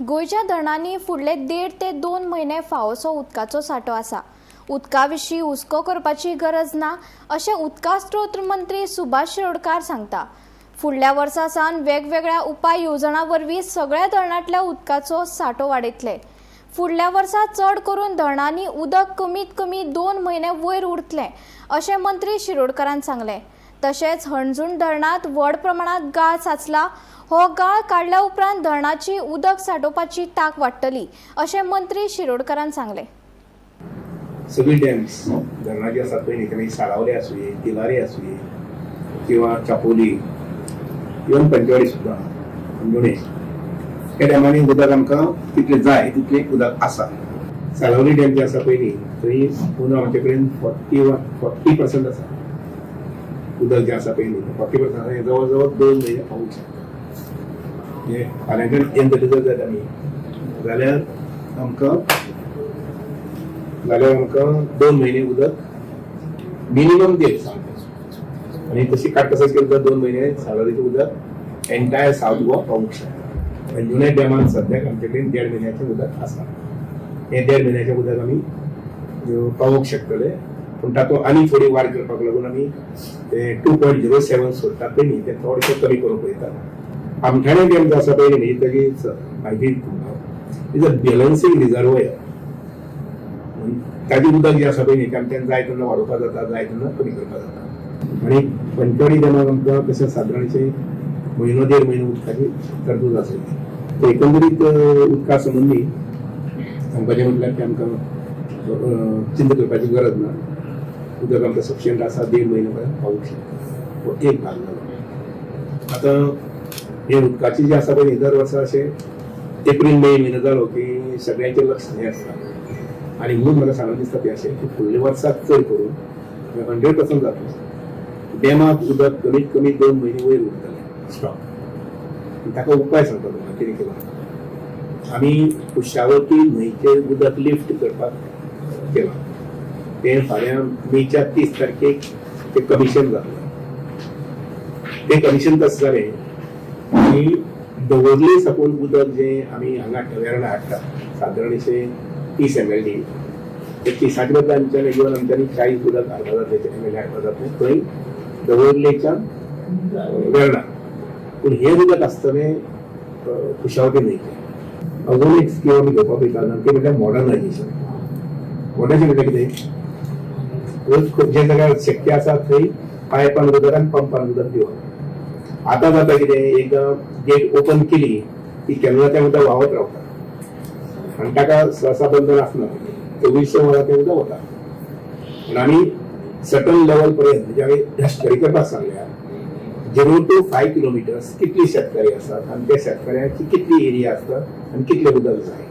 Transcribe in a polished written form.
गोयच्या धरणांनी फुडले 1.5 ते 2 म्हयने फावोसो उदकाचो सांठो आसा। उदका विशीं हुस्को करपाची गरज ना अशें उदका स्त्रोत मंत्री सुभाष शिरोडकार सांगता। फुडल्या वर्सा सावन वेगवेगळ्या उपाय येवजणां वरवीं सगळ्या धरणांतल्या उदकाचो सांठो वाडयतले। फुडल्या वर्सा चड करून धरणांनी उदक कमीत कमी 2 म्हयने वयर उरतलें अशें मंत्री शिरोडकारान सांगलें। तशेंच हणजूण धरणांत व्हड प्रमाणांत गाळ साचला। हो गाळ काडल्या उपरांत धरणाची उदक सांठोवपाची तांक वाडटली अशें मंत्री शिरोडकारान सांगलें। सगळी डॅम्स धरणाची आसात पळय न्ही तेमी साळावले आसूं तिलारी आसूं किंवा चापोली इवन पंचवाडी सुद्दां हणजुणे त्या डॅमांनी उदक आमकां तितलें जाय तितलें उदक आसा। साळावली डॅम जे आसा पळय न्ही थंय पुनो आमचे कडेन 40% आसा उदक जे आसा पळय न्ही 40% आसा। जवळ जवळ 2 म्हयने पावूंक शकता। म्हणजे फाल्यांच्यान एंड जर जाता न्ही जाल्यार आमकां 2 म्हयने उदक मिनिमम देत सांगता। आनी तशी काडटसच केली तर 2 म्हयने साळावलीचें उदक एंटायर सावथ गोवा पावूंक शकता। अंजुने डॅमान सद्याक आमचे कडेन 1.5 म्हयन्याचें उदक आसा। हें 1.5 म्हयन्याचें उदक आमी पावोवंक शकतले, पूण तातूंत आनी थोडी वाड करपाक लागून आमी ते 2.07 सोडटात पळय न्ही ते थोडेशें कमी करूंक पळयतात। आमठाणे डॅम जो आसा पळय न्ही तेजी म्हायती इज अ बॅलन्सिंग रिजर्वयर। ताजी उदक जें आसा पळय न्ही तें आमच्यान जाय तेन्ना वाडोवपाक जाता, जाय तेन्ना कमी करपाक जाता। आनी पंचवाडी डॅमाक आमकां तशें सादारणशें 1.5 म्हयनो उदकाची तरतूद आसा। एकंदरीत उदका संबंदी सांगपाचें म्हटल्यार की आमकां चिंता करपाची गरज ना। उदक आमकां सफिशियंट आसा, 1.5 म्हयने पर्यंत पावूंक शकता। हो एक भाग जालो। आतां हे उदकाची जी आसा पळय दर वर्सा अशें एप्रील मे म्हयनो जालो की सगळ्यांचें लक्ष हें आसता आनी म्हणून म्हाका सांगून दिसता की अशें की फुडल्या वर्साक चड करून 100% जाता डॅमाक उदक कमीत कमी 2 म्हयने वयर उरतलें स्टॉक। ताका उपाय सांगता तुमकां कितें केला। आमी कुशावती न्हंयचें उदक लिफ्ट करपाक केलां। तें फाल्यां मेच्या 30 तारखेक तें कमिशन जातलें। तें कमिशन कशें जालें की दवर्ले साकून उदक जें आमी हांगा वेर्णा हाडटात सादारणशें 30 ml ते 30च्या बदला आमच्यान इवन आमच्यांनी 40 उदक हाडपाक जाता ml हाडपाक जाता थंय दवर्लेच्यान वेर्णा। पूण हें उदक आसतलें कुशावती न्हंयचें। अजून एक स्कीम आमी घेवपाक वयता तें म्हणल्यार मॉडर्नायजेशन। मॉडर्नायजेशन म्हणल्यार कितें जे जाग्यार शक्य आसा थंय पायपान उदक आनी पंपान उदक दिवप। आतां जाता कितें एकदां गेट ओपन केली की केन्ना तें उदक व्हांवत रावता आनी ताका सहसा बंधन आसना। 24 वरां तें उदक वता। पूण आमी सर्टन लेवल पर्यंत म्हणजे आमी स्टडी करपाक सांगल्यार 0 to 5 किलोमिटर्स कितली शेतकरी आसात आनी त्या शेतकऱ्याची कितली एरिया आसता आनी कितलें उदक जाय।